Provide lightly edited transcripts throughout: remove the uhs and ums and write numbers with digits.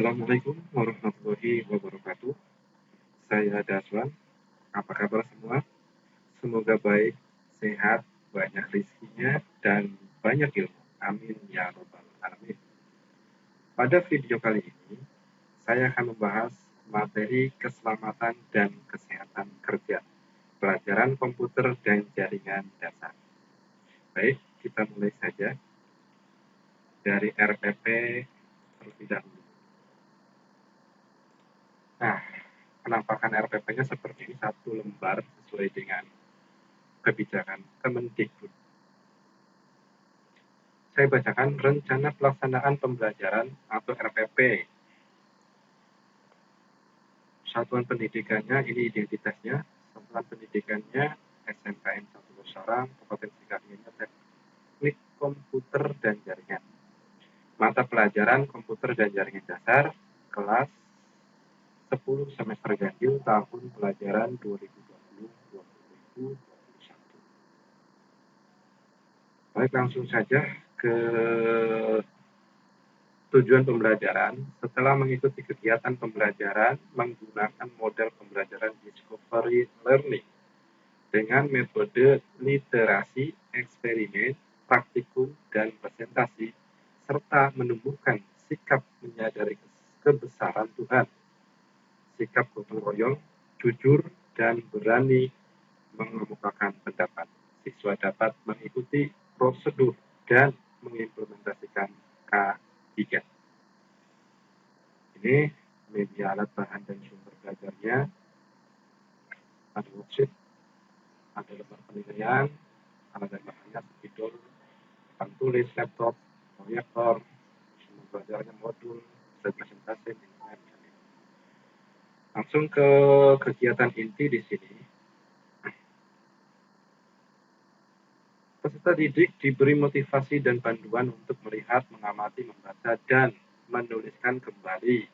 Assalamualaikum warahmatullahi wabarakatuh. Saya Daswan. Apa kabar semua? Semoga baik, sehat, banyak rezekinya, dan banyak ilmu. Amin ya robbal alamin. Pada video kali ini, saya akan membahas materi keselamatan dan kesehatan kerja, pelajaran komputer dan jaringan dasar. Baik, kita mulai saja dari RPP terlebih dahulu. Nah, penampakan RPP-nya seperti ini, satu lembar sesuai dengan kebijakan Kemendikbud. Saya bacakan rencana pelaksanaan pembelajaran atau RPP. Satuan pendidikannya, ini identitasnya. Satuan pendidikannya SMKN 1 Sorong, Kabupaten Sikamirnya, Teknik Komputer dan Jaringan. Mata pelajaran Komputer dan Jaringan Dasar, kelas 10 semester ganjil tahun pelajaran 2020-2021. Baik, langsung saja ke tujuan pembelajaran. Setelah mengikuti kegiatan pembelajaran menggunakan model pembelajaran discovery learning dengan metode literasi, eksperimen, praktikum, dan presentasi, serta menumbuhkan sikap menyadari kebesaran Tuhan, sikap gotong royong, jujur, dan berani mengemukakan pendapat. Siswa dapat mengikuti prosedur dan mengimplementasikan K3. Ini media alat bahan dan sumber belajarnya, ada worksheet, ada lembar penilaian, alat dan bahannya, spidol, papan tulis, laptop, proyektor, sumber belajarnya, modul, presentasi, langsung ke kegiatan inti di sini. Peserta didik diberi motivasi dan panduan untuk melihat, mengamati, membaca, dan menuliskan kembali.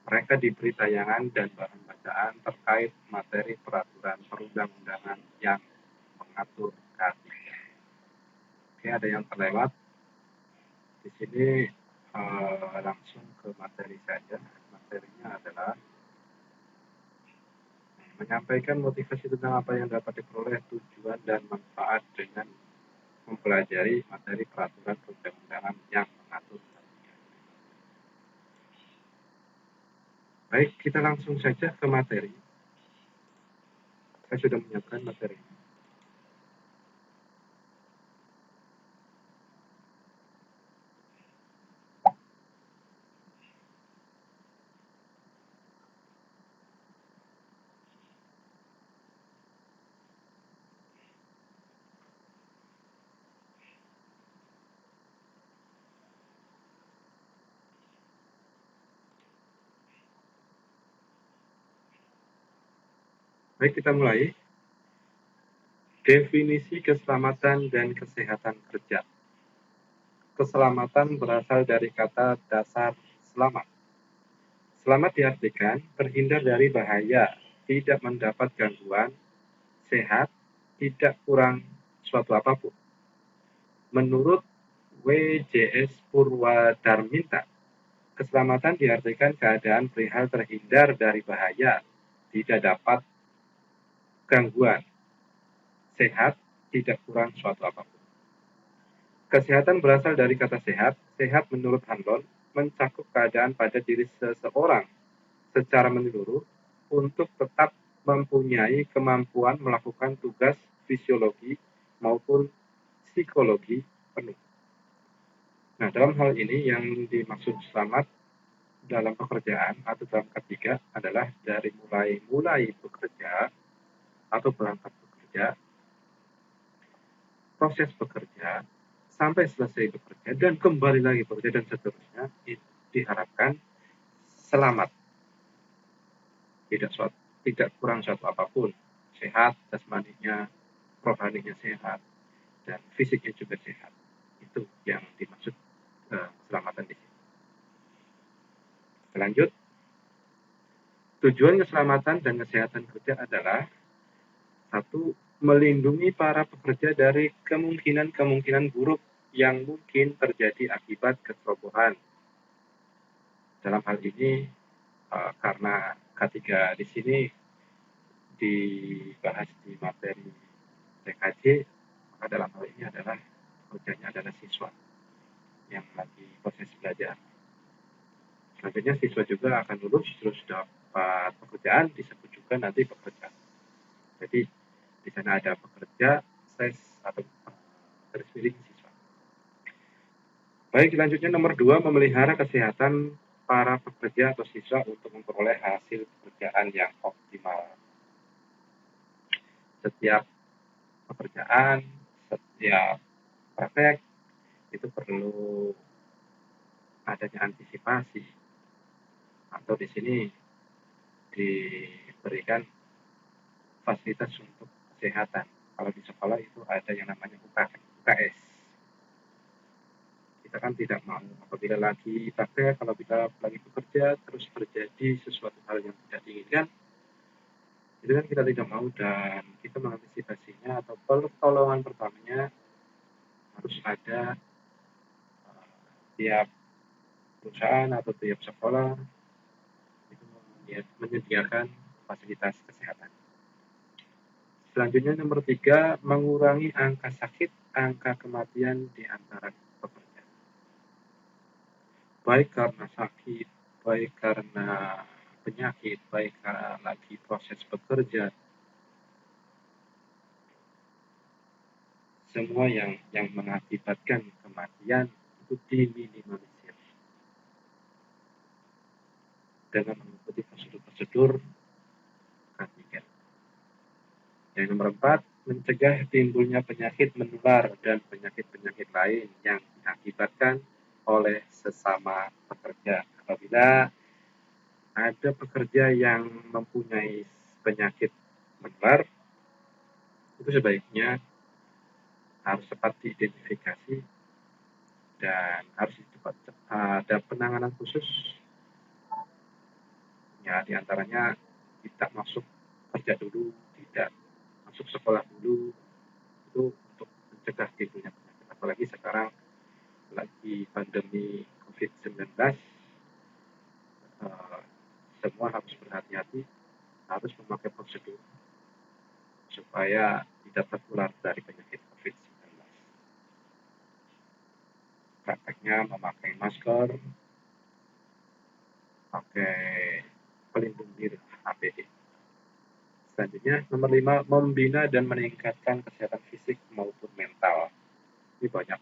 Mereka diberi tayangan dan bahan bacaan terkait materi peraturan perundang-undangan yang mengatur K3. Oke, ada yang terlewat. Di sini langsung ke materi saja. Materinya adalah menyampaikan motivasi tentang apa yang dapat diperoleh, tujuan dan manfaat dengan mempelajari materi peraturan perundang-undangan yang mengatur. Baik, kita langsung saja ke materi. Saya sudah menyiapkan materi. Baik, kita mulai. Definisi keselamatan dan kesehatan kerja. Keselamatan berasal dari kata dasar selamat. Selamat diartikan terhindar dari bahaya, tidak mendapat gangguan, sehat, tidak kurang suatu apapun. Menurut WJS Purwadarminta, keselamatan diartikan keadaan perihal terhindar dari bahaya, tidak dapat gangguan, sehat, tidak kurang suatu apapun. Kesehatan berasal dari kata sehat. Sehat menurut Hanlon mencakup keadaan pada diri seseorang secara menyeluruh untuk tetap mempunyai kemampuan melakukan tugas fisiologi maupun psikologi penuh. Nah, dalam hal ini yang dimaksud selamat dalam pekerjaan atau dalam K3 adalah dari mulai bekerja atau berangkat bekerja, proses bekerja, sampai selesai bekerja dan kembali lagi bekerja dan seterusnya, diharapkan selamat, tidak kurang suatu apapun, sehat jasmaninya, rohaninya sehat, dan fisiknya juga sehat. Itu yang dimaksud keselamatan di sini. Lanjut, tujuan keselamatan dan kesehatan kerja adalah satu, melindungi para pekerja dari kemungkinan-kemungkinan buruk yang mungkin terjadi akibat kecerobohan. Dalam hal ini karena K3 di sini dibahas di materi TKJ, maka dalam hal ini adalah pekerjanya adalah siswa yang lagi proses belajar. Selanjutnya siswa juga akan lulus terus dapat pekerjaan, disebut juga nanti pekerja. Jadi di sana ada pekerja, atau garis miring siswa. Baik, selanjutnya nomor 2, memelihara kesehatan para pekerja atau siswa untuk memperoleh hasil pekerjaan yang optimal. Setiap pekerjaan, setiap praktek itu perlu adanya antisipasi, atau di sini diberikan fasilitas untuk kesehatan. Kalau di sekolah itu ada yang namanya UKS. Kita kan tidak mau apabila lagi praktek, kalau kita lagi bekerja terus terjadi sesuatu hal yang tidak diinginkan, itu kan kita tidak mau, dan kita mengantisipasinya atau pertolongan pertamanya harus ada tiap perusahaan atau tiap sekolah itu menyediakan fasilitas kesehatan. Selanjutnya nomor 3, mengurangi angka sakit, angka kematian di antara pekerja. Baik karena sakit, baik karena penyakit, baik karena lagi proses bekerja, semua yang mengakibatkan kematian itu diminimalisir dengan mengikuti prosedur-prosedur K3. Yang nomor 4, mencegah timbulnya penyakit menular dan penyakit-penyakit lain yang diakibatkan oleh sesama pekerja. Apabila ada pekerja yang mempunyai penyakit menular, itu sebaiknya harus cepat diidentifikasi dan harus ada penanganan khusus. Ya, diantaranya tidak masuk kerja dulu, tidak masuk sekolah dulu, itu untuk mencegah timbulnya penyakit. Apalagi sekarang lagi pandemi COVID-19, semua harus berhati-hati, harus memakai prosedur supaya tidak tertular dari penyakit COVID-19. Prakteknya memakai masker, pakai pelindung diri APD. Selanjutnya nomor 5, membina dan meningkatkan kesehatan fisik maupun mental. Ini banyak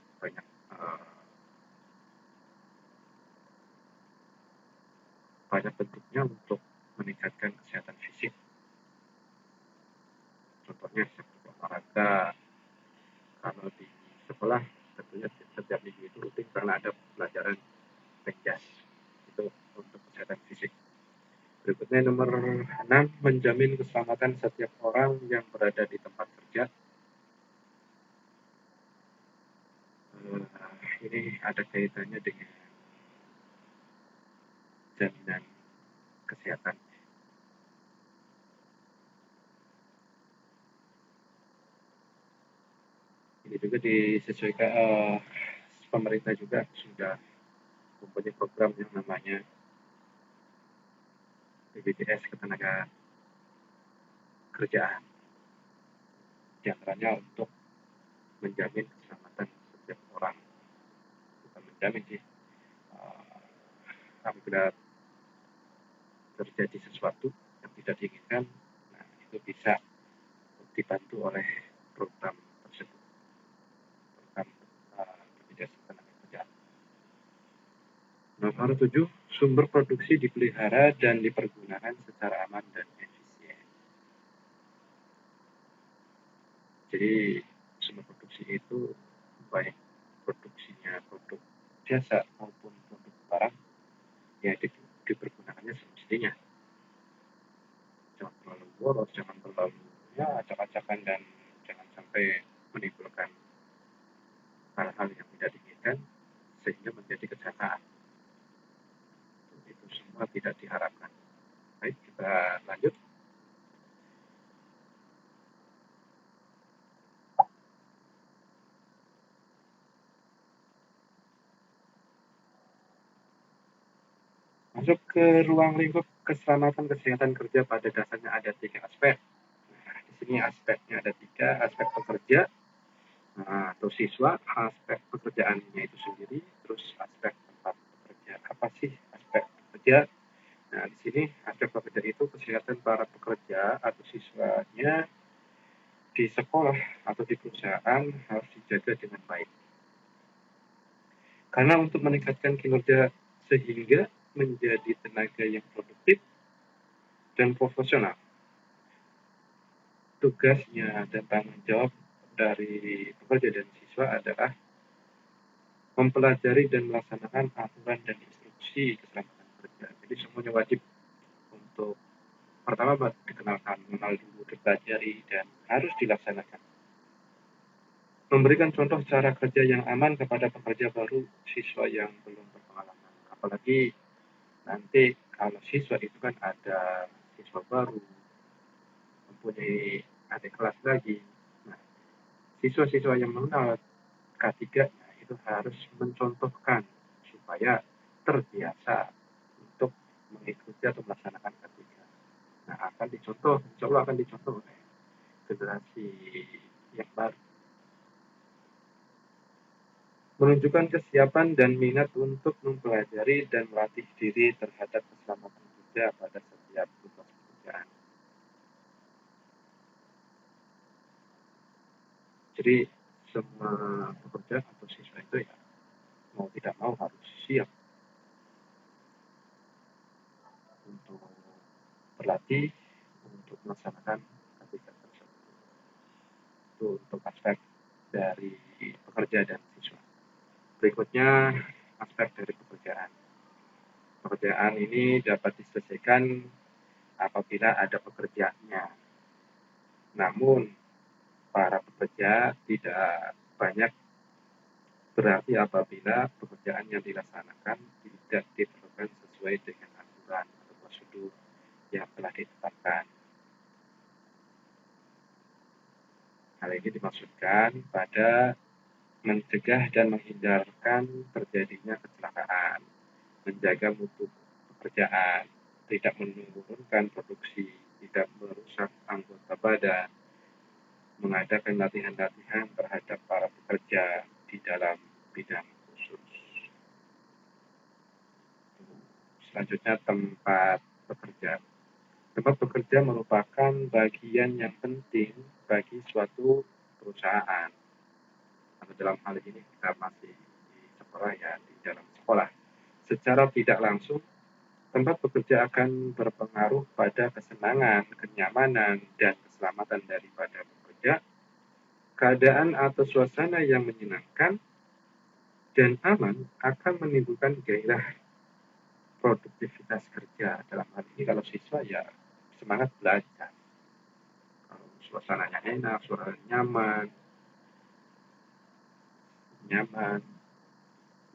bentuknya untuk meningkatkan kesehatan fisik. Contohnya seperti olahraga. Kalau di sekolah tentunya setiap minggu itu rutin karena ada pelajaran penjas, itu untuk kesehatan fisik. Berikutnya nomor 6, menjamin keselamatan setiap orang yang berada di tempat kerja. Ini ada kaitannya dengan jaminan kesehatan. Ini juga disesuaikan, pemerintah juga sudah mempunyai program yang namanya BPJS Ketenaga Kerjaan. Di antaranya untuk menjamin keselamatan setiap orang. Bukan menjamin sih, apabila terjadi sesuatu yang tidak diinginkan, nah itu bisa dibantu oleh program tersebut, program BPJS Ketenagakerjaan. Nomor 7, sumber produksi dipelihara dan dipergunakan secara aman dan efisien. Jadi sumber produksi itu baik produksinya produk jasa maupun produk barang, ya dipergunakannya semestinya. Jangan terlalu boros, jangan terlalu acak-acakan, dan jangan sampai menimbulkan hal-hal yang tidak diinginkan sehingga menjadi kecelakaan. Itu semua tidak diharapkan. Baik, kita lanjut. Masuk ke ruang lingkup keselamatan kesehatan kerja, pada dasarnya ada 3 aspek. Nah, di sini aspeknya ada 3, aspek pekerja atau siswa, aspek pekerjaannya itu sendiri, terus aspek tempat bekerja. Apa sih aspek pekerja? Nah, di sini aspek pekerja itu kesehatan para pekerja atau siswanya di sekolah atau di perusahaan harus dijaga dengan baik. Karena untuk meningkatkan kinerja sehingga menjadi tenaga yang produktif dan profesional, tugasnya dan tanggung jawab dari pekerja dan siswa adalah mempelajari dan melaksanakan aturan dan instruksi keselamatan kerja. Jadi semuanya wajib untuk pertama dikenalkan, mengenal dulu, dipelajari, dan harus dilaksanakan. Memberikan contoh cara kerja yang aman kepada pekerja baru, siswa yang belum berpengalaman. Apalagi nanti kalau siswa itu kan ada siswa baru, mempunyai adik kelas lagi. Nah, siswa-siswa yang mengenal K3 itu harus mencontohkan supaya terbiasa untuk mengikuti atau melaksanakan K3. Nah, akan dicontoh, insya Allah akan dicontoh oleh generasi yang baru. Menunjukkan kesiapan dan minat untuk mempelajari dan melatih diri terhadap keselamatan kerja pada setiap tugas pekerjaan. Jadi semua pekerja atau siswa itu ya mau tidak mau harus siap untuk berlatih untuk melaksanakan kegiatan tersebut. Itu untuk aspek dari pekerja dan siswa. Berikutnya aspek dari pekerjaan. Pekerjaan ini dapat diselesaikan apabila ada pekerjaannya. Namun para pekerja tidak banyak berarti apabila pekerjaan yang dilaksanakan tidak diperlukan sesuai dengan aturan atau prosedur yang telah ditetapkan. Hal ini dimaksudkan pada mencegah dan menghindarkan terjadinya kecelakaan, menjaga mutu pekerjaan, tidak menurunkan produksi, tidak merusak anggota badan, mengadakan latihan-latihan terhadap para pekerja di dalam bidang khusus. Selanjutnya tempat bekerja. Tempat bekerja merupakan bagian yang penting bagi suatu perusahaan. Atau dalam hal ini kita masih di sekolah ya, di dalam sekolah. Secara tidak langsung, tempat bekerja akan berpengaruh pada kesenangan, kenyamanan, dan keselamatan daripada pekerja. Keadaan atau suasana yang menyenangkan dan aman akan menimbulkan gairah produktivitas kerja. Dalam hal ini kalau siswa ya semangat belajar. Kalau suasananya enak, suaranya nyaman,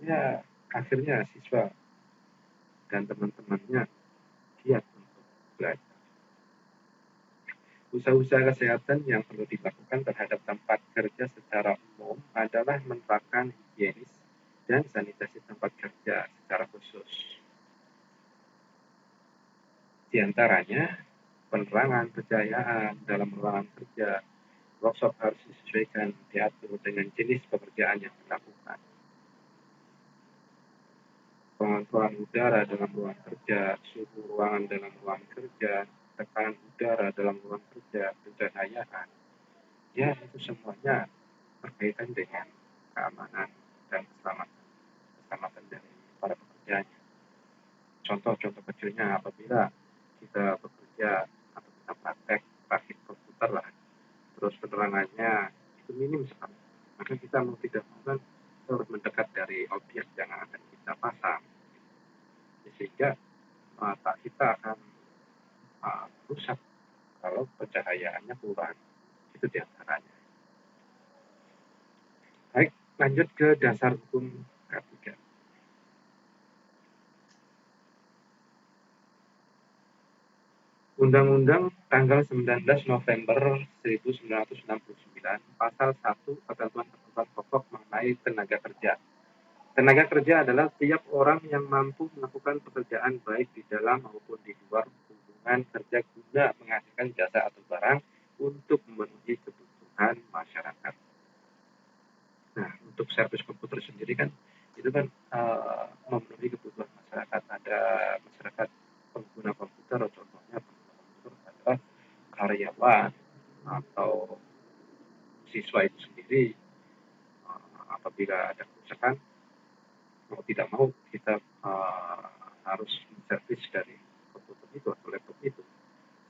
ya akhirnya siswa dan teman-temannya giat untuk belajar. Usaha-usaha kesehatan yang perlu dilakukan terhadap tempat kerja secara umum adalah menerapkan higienis dan sanitasi tempat kerja secara khusus. Di antaranya, penerangan, pencahayaan dalam ruangan kerja, workshop harus disesuaikan diatur dengan jenis pekerjaan yang dilakukan. Pengontrolan udara dalam ruang kerja, suhu ruangan dalam ruang kerja, tekanan udara dalam ruang kerja, pencahayaan, ya itu semuanya berkaitan dengan keamanan dan keselamatan dari para pekerjanya. Contoh-contoh kecilnya apabila kita bekerja atau kita praktik komputer lah, terus penerangannya itu minim sekali, maka kita mau tidak mau kan harus mendekat dari objek yang akan kita pasang, sehingga mata kita akan rusak kalau pencahayaannya kurang. Itu diantaranya. Baik, lanjut ke dasar hukum K3. Undang-Undang tanggal 19 November 1969, pasal 1 ketentuan-ketentuan pokok mengenai tenaga kerja. Tenaga kerja adalah tiap orang yang mampu melakukan pekerjaan baik di dalam maupun di luar hubungan kerja guna menghasilkan jasa atau barang untuk memenuhi kebutuhan masyarakat. Nah, untuk servis komputer sendiri kan itu kan memenuhi kebutuhan masyarakat. Ada masyarakat pengguna komputer, contohnya pengguna komputer adalah karyawan atau siswa itu sendiri. Apabila ada kerusakan, mau tidak mau kita harus menservis dari komputer itu atau laptop itu,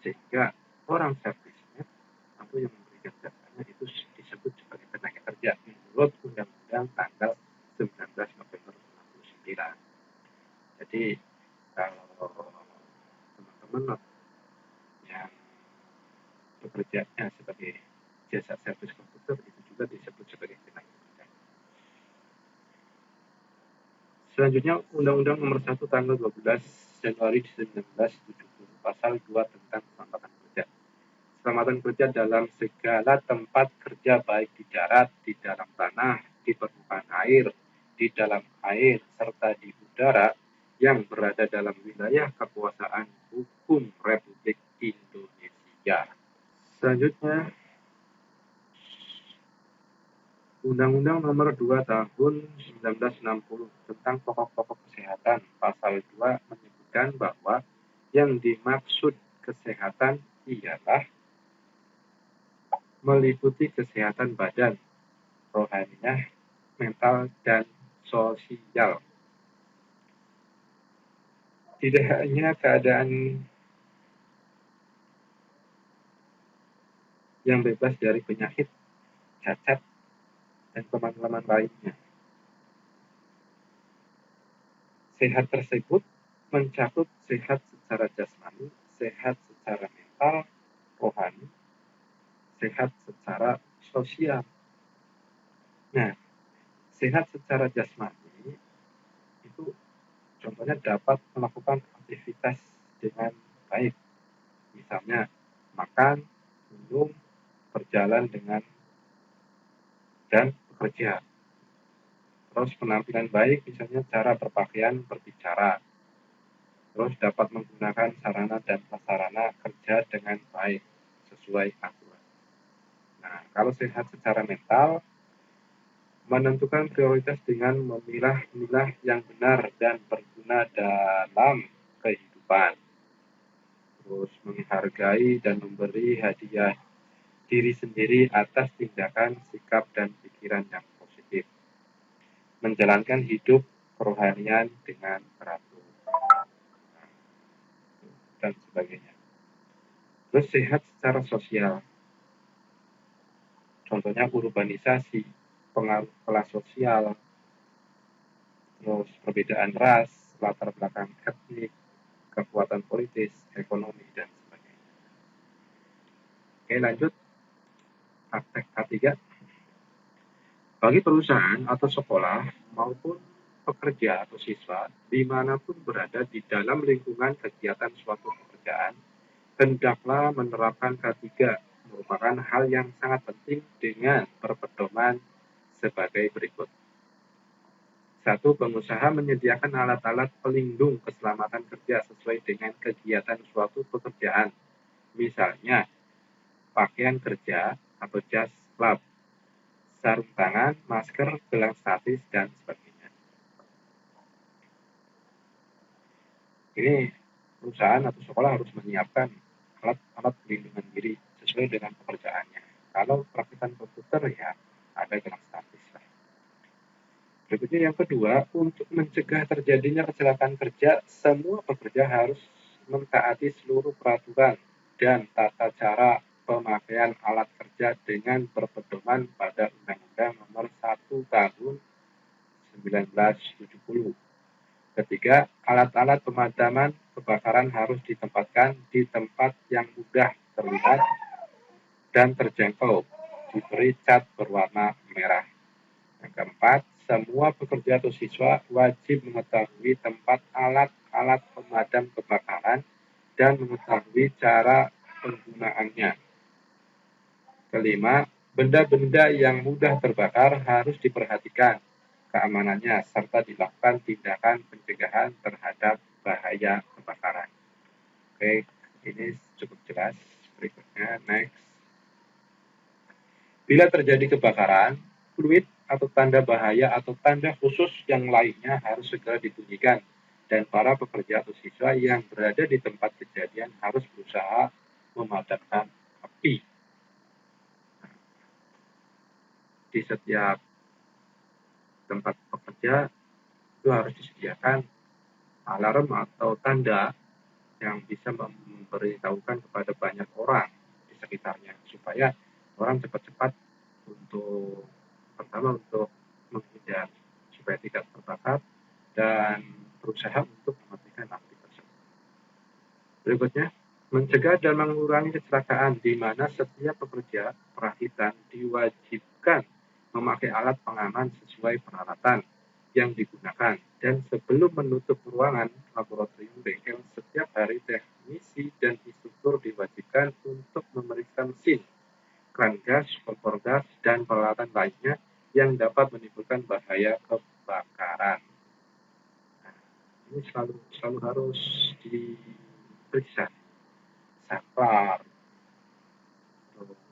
sehingga orang servisnya atau yang memberikan jasanya itu disebut sebagai tenaga kerja menurut Undang-Undang tanggal 19 November 1999. Jadi kalau teman-teman yang bekerjanya sebagai jasa servis komputer itu juga disebut sebagai tenaga kerja. Selanjutnya Undang-Undang Nomor 1 Tanggal 12 Januari 1970 Pasal 2 tentang keselamatan kerja. Keselamatan kerja dalam segala tempat kerja baik di darat, di dalam tanah, di permukaan air, di dalam air, serta di udara yang berada dalam wilayah kekuasaan hukum Republik Indonesia. Selanjutnya Undang-Undang Nomor 2 Tahun 1960 tentang pokok-pokok kesehatan Pasal 2 menyebutkan bahwa yang dimaksud kesehatan ialah meliputi kesehatan badan, rohaniah, mental, dan sosial. Tidak hanya keadaan yang bebas dari penyakit, cacat, dan kelemahan lainnya. Sehat tersebut mencakup sehat secara jasmani, sehat secara mental, rohani, sehat secara sosial. Nah, sehat secara jasmani itu contohnya dapat melakukan aktivitas dengan baik. Misalnya makan, minum, berjalan dengan dan bekerja. Terus penampilan baik, misalnya cara berpakaian, berbicara. Terus dapat menggunakan sarana dan prasarana kerja dengan baik, sesuai aturan. Nah, kalau sehat secara mental, menentukan prioritas dengan memilah-milah yang benar dan berguna dalam kehidupan. Terus menghargai dan memberi hadiah diri sendiri atas tindakan, sikap, dan pikiran yang positif. Menjalankan hidup kerohanian dengan teratur dan sebagainya. Terus sehat secara sosial, contohnya urbanisasi, pengaruh kelas sosial, terus perbedaan ras, latar belakang etnik, kekuatan politis, ekonomi, dan sebagainya. Oke, lanjut praktek K3. Bagi perusahaan atau sekolah maupun pekerja atau siswa dimanapun berada di dalam lingkungan kegiatan suatu pekerjaan, hendaklah menerapkan K3 merupakan hal yang sangat penting dengan berpedoman sebagai berikut. 1. Pengusaha menyediakan alat-alat pelindung keselamatan kerja sesuai dengan kegiatan suatu pekerjaan. Misalnya, pakaian kerja atau jas lab, sarung tangan, masker, gelang statis, dan sebagainya. Ini perusahaan atau sekolah harus menyiapkan alat-alat pelindungan diri sesuai dengan pekerjaannya. Kalau praktikan komputer ya ada gelang statis lah. Berikutnya yang kedua, untuk mencegah terjadinya kecelakaan kerja, semua pekerja harus mentaati seluruh peraturan dan tata cara pemakaian alat kerja dengan berpedoman pada Undang-Undang Nomor 1 Tahun 1970. Ketiga, alat-alat pemadaman kebakaran harus ditempatkan di tempat yang mudah terlihat dan terjangkau, diberi cat berwarna merah. Yang keempat, semua pekerja atau siswa wajib mengetahui tempat alat-alat pemadam kebakaran dan mengetahui cara penggunaannya. Kelima, benda-benda yang mudah terbakar harus diperhatikan keamanannya, serta dilakukan tindakan pencegahan terhadap bahaya kebakaran. Oke, ini cukup jelas. Berikutnya, next. Bila terjadi kebakaran, fluid atau tanda bahaya atau tanda khusus yang lainnya harus segera dibunyikan, dan para pekerja atau siswa yang berada di tempat kejadian harus berusaha memadamkan api. Di setiap tempat bekerja itu harus disediakan alarm atau tanda yang bisa memberitahukan kepada banyak orang di sekitarnya supaya orang cepat-cepat pertama untuk menghindar supaya tidak terbakar dan berusaha untuk mematikan api tersebut. Berikutnya, mencegah dan mengurangi kecelakaan di mana setiap pekerja perakitan diwajibkan memakai alat pengaman sesuai peralatan yang digunakan, dan sebelum menutup ruangan laboratorium bengkel, setiap hari teknisi dan instruktur diwajibkan untuk memeriksa mesin, kran gas, kompor gas, dan peralatan lainnya yang dapat menimbulkan bahaya kebakaran. Nah, ini selalu harus diperiksa saklar, terus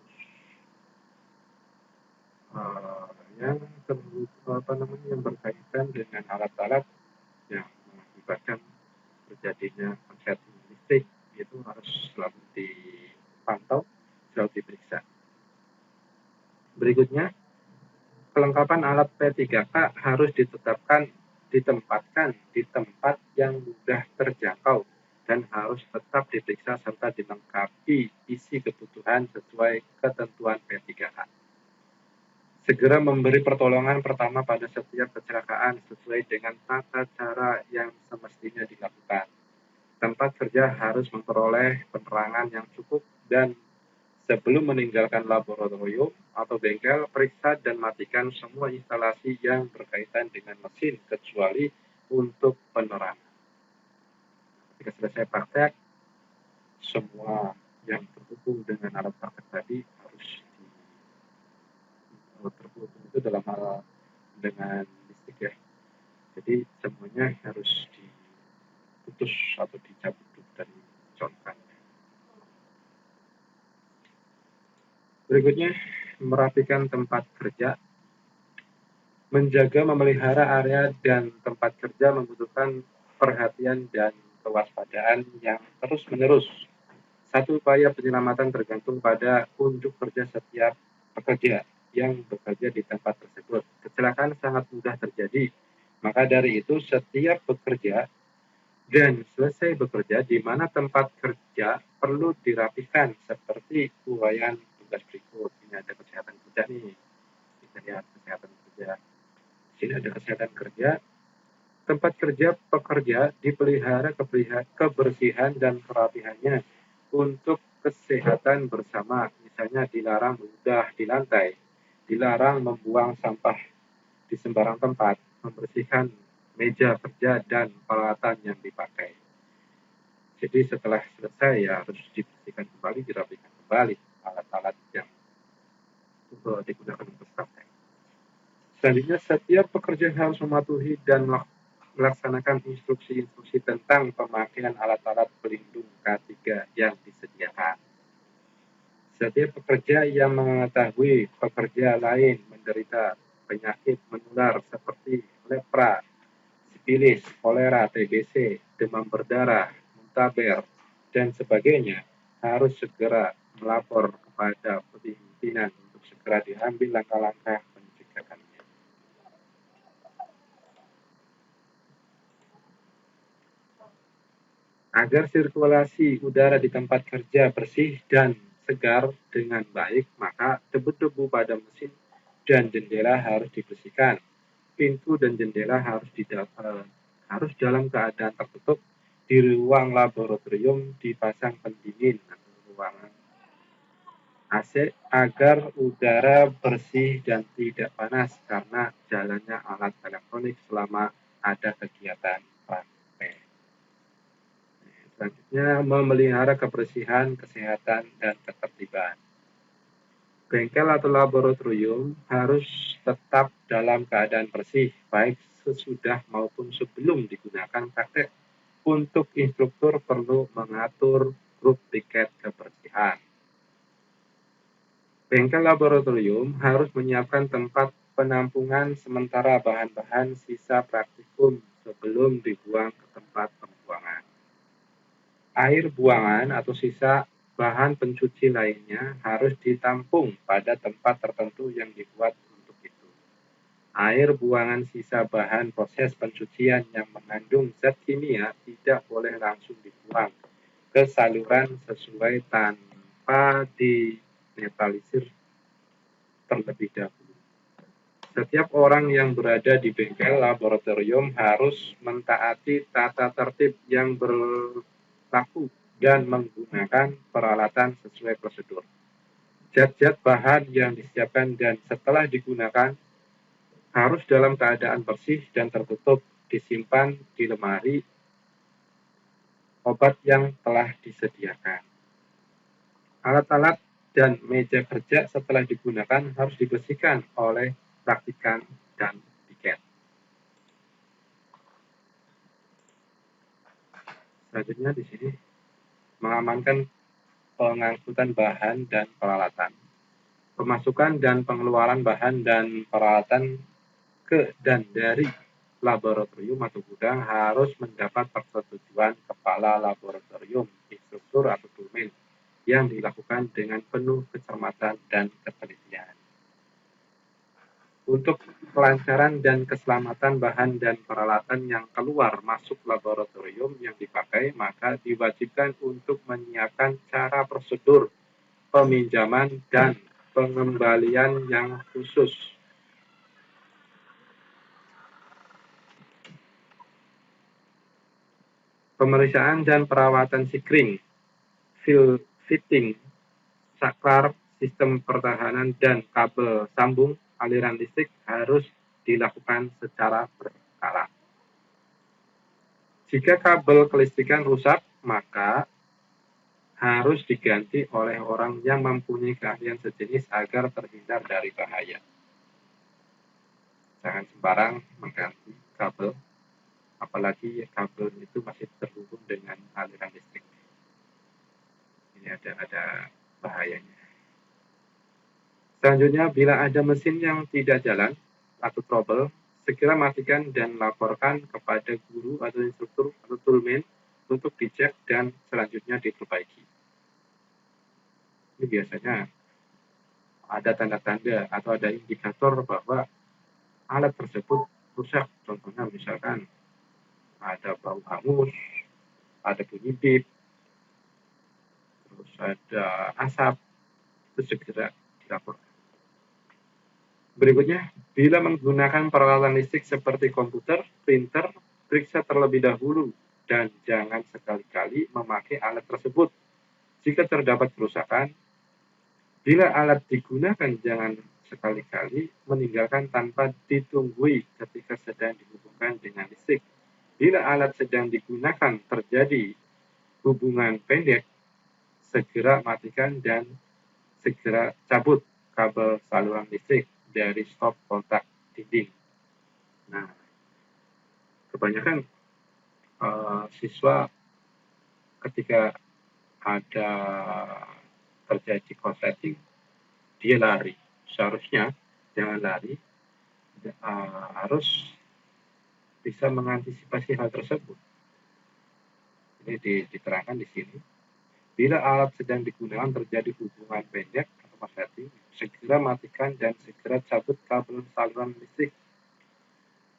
yang berkaitan dengan alat-alat yang mengakibatkan terjadinya korsleting listrik itu harus selalu dipantau, selalu diperiksa. Berikutnya, kelengkapan alat P3K harus ditempatkan di tempat yang mudah terjangkau dan harus tetap diperiksa serta dilengkapi isi kebutuhan sesuai ketentuan P3K. Segera memberi pertolongan pertama pada setiap kecelakaan sesuai dengan tata cara yang semestinya dilakukan. Tempat kerja harus memperoleh penerangan yang cukup, dan sebelum meninggalkan laboratorium atau bengkel, periksa dan matikan semua instalasi yang berkaitan dengan mesin kecuali untuk penerangan. Ketika selesai praktek, semua yang terhubung dengan alat praktek tadi harus terhubung itu dalam hal dengan listrik ya. Jadi semuanya harus diputus atau dicabut dari colokannya. Berikutnya, merapikan tempat kerja. Menjaga memelihara area dan tempat kerja membutuhkan perhatian dan kewaspadaan yang terus-menerus. Satu upaya penyelamatan tergantung pada unjuk kerja setiap pekerja yang bekerja di tempat tersebut. Kecelakaan sangat mudah terjadi. Maka dari itu, setiap pekerja dan selesai bekerja di mana tempat kerja perlu dirapikan seperti uraian tugas berikut. Ini ada kesehatan kerja nih. Kita lihat kesehatan kerja. Sini ada kesehatan kerja. Tempat kerja pekerja dipelihara kebersihan dan kerapihannya untuk kesehatan bersama. Misalnya dilarang meludah di lantai, dilarang membuang sampah di sembarang tempat, membersihkan meja kerja dan peralatan yang dipakai. Jadi setelah selesai ya harus dibersihkan kembali, dirapikan kembali alat-alat yang digunakan untuk praktek. Selanjutnya, setiap pekerja harus mematuhi dan melaksanakan instruksi-instruksi tentang pemakaian alat-alat pelindung K3 yang disediakan. Setiap pekerja yang mengetahui pekerja lain menderita penyakit menular seperti lepra, sifilis, kolera, TBC, demam berdarah, muntaber, dan sebagainya harus segera melapor kepada pimpinan untuk segera diambil langkah-langkah pencegahannya. Agar sirkulasi udara di tempat kerja bersih dan segar dengan baik, maka debu-debu pada mesin dan jendela harus dibersihkan. Pintu dan jendela harus dalam keadaan tertutup. Di ruang laboratorium dipasang pendingin atau ruangan AC agar udara bersih dan tidak panas karena jalannya alat elektronik selama ada kegiatan praktek. Selanjutnya, memelihara kebersihan, kesehatan, dan ketertiban. Bengkel atau laboratorium harus tetap dalam keadaan bersih, baik sesudah maupun sebelum digunakan praktek. Untuk instruktur perlu mengatur grup tiket kebersihan. Bengkel laboratorium harus menyiapkan tempat penampungan sementara bahan-bahan sisa praktikum sebelum dibuang ke tempat pembuangan. Air buangan atau sisa bahan pencuci lainnya harus ditampung pada tempat tertentu yang dibuat untuk itu. Air buangan sisa bahan proses pencucian yang mengandung zat kimia tidak boleh langsung dibuang ke saluran sesuai tanpa dinetralisir terlebih dahulu. Setiap orang yang berada di bengkel laboratorium harus mentaati tata tertib yang berlaku dan menggunakan peralatan sesuai prosedur. Zat-zat bahan yang disiapkan dan setelah digunakan harus dalam keadaan bersih dan tertutup, disimpan di lemari obat yang telah disediakan. Alat-alat dan meja kerja setelah digunakan harus dibersihkan oleh praktikan dan piket. Selanjutnya di sini mengamankan pengangkutan bahan dan peralatan. Pemasukan dan pengeluaran bahan dan peralatan ke dan dari laboratorium atau gudang harus mendapat persetujuan kepala laboratorium, instruktur atau domain yang dilakukan dengan penuh kecermatan dan ketelitian. Untuk kelancaran dan keselamatan bahan dan peralatan yang keluar masuk laboratorium yang dipakai, maka diwajibkan untuk menyiapkan cara prosedur peminjaman dan pengembalian yang khusus. Pemeriksaan dan perawatan sikring, fitting, saklar, sistem pertahanan, dan kabel sambung aliran listrik harus dilakukan secara berkala. Jika kabel kelistrikan rusak, maka harus diganti oleh orang yang mempunyai keahlian sejenis agar terhindar dari bahaya. Jangan sembarang mengganti kabel, apalagi kabel itu masih terhubung dengan aliran listrik. Ini ada bahayanya. Selanjutnya, bila ada mesin yang tidak jalan atau trouble, segera matikan dan laporkan kepada guru atau instruktur atau toolman untuk dicek dan selanjutnya diperbaiki. Ini biasanya ada tanda-tanda atau ada indikator bahwa alat tersebut rusak. Contohnya misalkan ada bau hangus, ada bunyi bip, terus ada asap, itu segera dilaporkan. Berikutnya, bila menggunakan peralatan listrik seperti komputer, printer, periksa terlebih dahulu dan jangan sekali-kali memakai alat tersebut. Jika terdapat kerusakan, bila alat digunakan jangan sekali-kali meninggalkan tanpa ditunggui ketika sedang dihubungkan dengan listrik. Bila alat sedang digunakan terjadi hubungan pendek, segera matikan dan segera cabut kabel saluran listrik dari stop kontak dinding. Nah, kebanyakan siswa ketika ada terjadi korsleting, dia lari. Seharusnya jangan lari, harus bisa mengantisipasi hal tersebut. Ini diterangkan di sini. Bila alat sedang digunakan terjadi hubungan pendek atau korsleting, segera matikan dan segera cabut kabel saluran listrik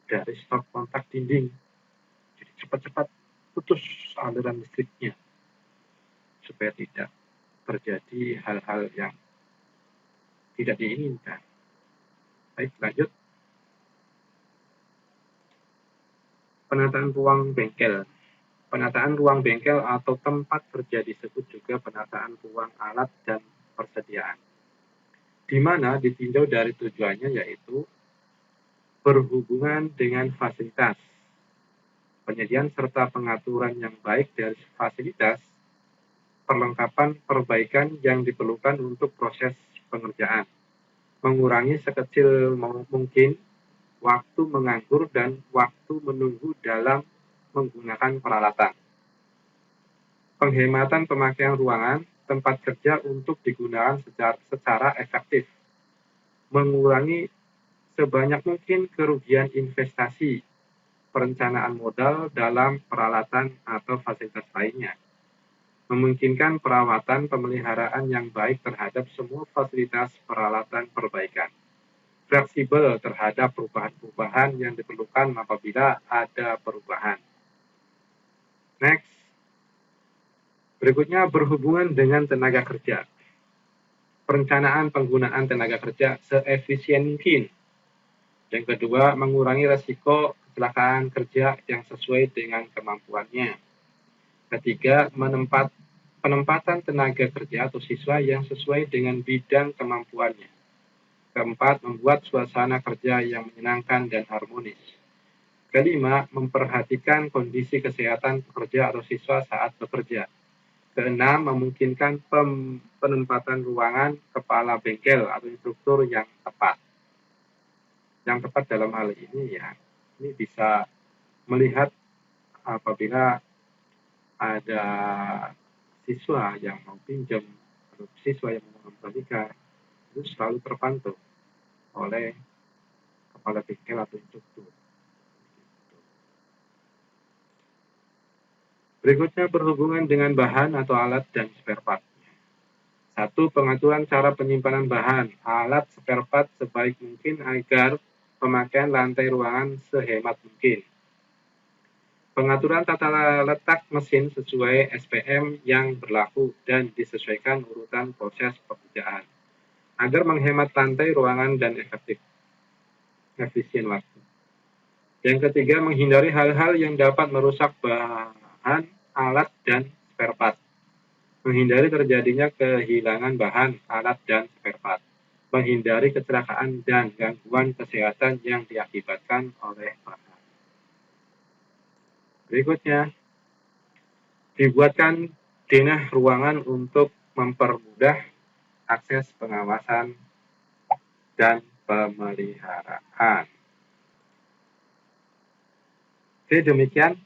dari stop kontak dinding. Jadi cepat-cepat putus aliran listriknya supaya tidak terjadi hal-hal yang tidak diinginkan. Baik, lanjut. Penataan ruang bengkel. Penataan ruang bengkel atau tempat kerja disebut juga penataan ruang alat dan persediaan, di mana ditinjau dari tujuannya yaitu berhubungan dengan fasilitas, penyediaan serta pengaturan yang baik dari fasilitas perlengkapan perbaikan yang diperlukan untuk proses pengerjaan, mengurangi sekecil mungkin waktu menganggur dan waktu menunggu dalam menggunakan peralatan. Penghematan pemakaian ruangan tempat kerja untuk digunakan secara efektif, mengurangi sebanyak mungkin kerugian investasi, perencanaan modal dalam peralatan atau fasilitas lainnya, memungkinkan perawatan pemeliharaan yang baik terhadap semua fasilitas peralatan perbaikan, fleksibel terhadap perubahan-perubahan yang diperlukan apabila ada perubahan. Next. Berikutnya berhubungan dengan tenaga kerja. Perencanaan penggunaan tenaga kerja seefisien mungkin. Yang kedua, mengurangi risiko kecelakaan kerja yang sesuai dengan kemampuannya. Ketiga, penempatan tenaga kerja atau siswa yang sesuai dengan bidang kemampuannya. Keempat, membuat suasana kerja yang menyenangkan dan harmonis. Kelima, memperhatikan kondisi kesehatan pekerja atau siswa saat bekerja. Keenam, memungkinkan penempatan ruangan kepala bengkel atau instruktur yang tepat. Yang tepat dalam hal ini ya, ini bisa melihat apabila ada siswa yang mau pinjam atau siswa yang mau mengembalikan, itu selalu terpantau oleh kepala bengkel atau instruktur. Berikutnya berhubungan dengan bahan atau alat dan spare part. 1. Pengaturan cara penyimpanan bahan, alat, spare part sebaik mungkin agar pemakaian lantai ruangan sehemat mungkin. Pengaturan tata letak mesin sesuai SPM yang berlaku dan disesuaikan urutan proses pekerjaan agar menghemat lantai ruangan dan efisien waktu. Yang ketiga, menghindari hal-hal yang dapat merusak bahan, alat, dan spare part. Menghindari terjadinya kehilangan bahan, alat, dan spare part. Menghindari kecelakaan dan gangguan kesehatan yang diakibatkan oleh bahan. Berikutnya, dibuatkan denah ruangan untuk mempermudah akses pengawasan dan pemeliharaan. Oke, demikian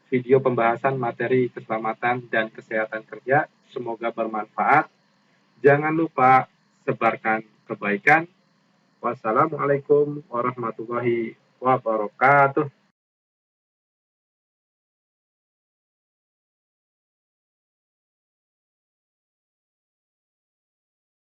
video pembahasan materi keselamatan dan kesehatan kerja. Semoga bermanfaat. Jangan lupa sebarkan kebaikan. Wassalamualaikum warahmatullahi wabarakatuh.